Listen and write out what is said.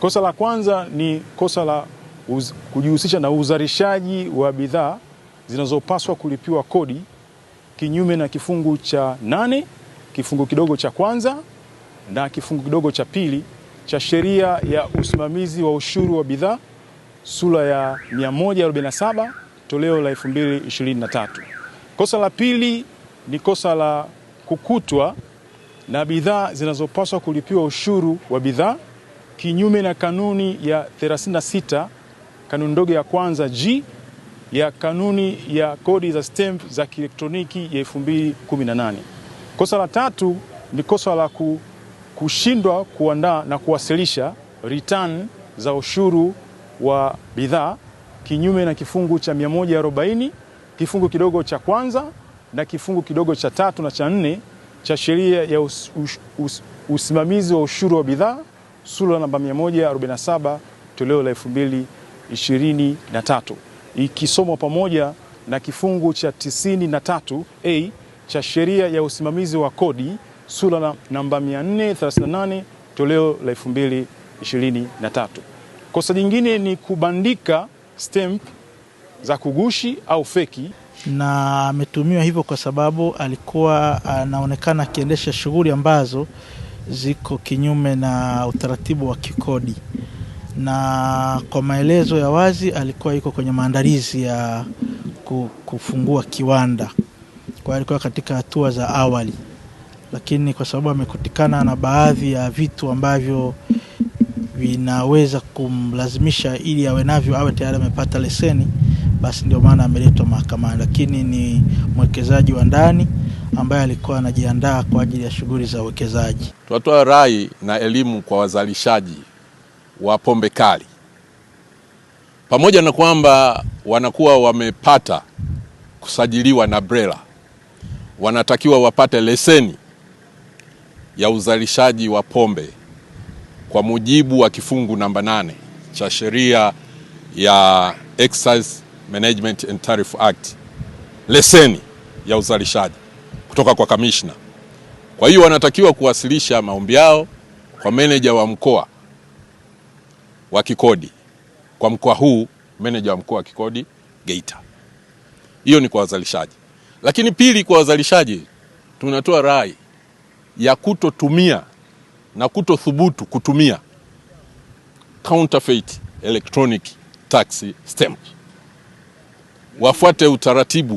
Kosa la kwanza ni kosa la kujihusisha na uzalishaji wa bidhaa zinazopaswa kulipiwa kodi kinyume na kifungu cha 8 kifungu kidogo cha kwanza na kifungu kidogo cha pili cha sheria ya usimamizi wa ushuru wa bidhaa sura ya 147 toleo la 2023. Kosa la pili ni kosa la kukutwa na bidhaa zinazopaswa kulipiwa ushuru wa bidhaa kinyume na kanuni ya 36 kanuni ndogo ya kwanza G ya kanuni ya kodi za stamp za kielektroniki ya 2018. Kosa la tatu ni kosa la kushindwa kuandaa na kuwasilisha return za ushuru wa bidhaa kinyume na kifungu cha 140 kifungu kidogo cha kwanza na kifungu kidogo cha 3 na cha 4 cha sheria ya usimamizi wa ushuru wa bidhaa sura namba 147 toleo la 2023, ikisomwa pamoja na kifungu cha 93A cha sheria ya usimamizi wa kodi sura namba 438 toleo la 2023. Kosa jingine ni kubandika stamp za kugushi au feki, na ametumiwa hivyo kwa sababu alikuwa anaonekana akiendesha shughuli ambazo ziko kinyume na utaratibu wa kikodi, na kwa maelezo ya wazi alikuwa yuko kwenye maandalizi ya kufungua kiwanda. Kwa hiyo alikuwa katika hatua za awali, lakini kwa sababu amekutikana na baadhi ya vitu ambavyo vinaweza kumlazimisha ili awe navyo awe tayari amepata leseni, basi ndio maana ameletwa mahakamani. Lakini ni mwekezaji wa ndani ambaye alikuwa anajiandaa kwa ajili ya shughuli za uwekezaji. Tunatoa rai na elimu kwa wazalishaji wa pombe kali, pamoja na kwamba wanakuwa wamepata kusajiliwa na BRELA, wanatakiwa wapate leseni ya uzalishaji wa pombe kwa mujibu wa kifungu namba 8 cha sheria ya Excise Management and Tariff Act, leseni ya uzalishaji kutoka kwa kamishna. Kwa hiyo wanatakiwa kuwasilisha maombi yao kwa meneja wa mkoa wa kikodi, kwa mkoa huu meneja wa mkoa wa kikodi Geita. Hiyo ni kwa wazalishaji. Lakini pili, kwa wazalishaji tunatoa rai ya kutotumia na kutothubutu kutumia counterfeit electronic tax stamp. Wafuate utaratibu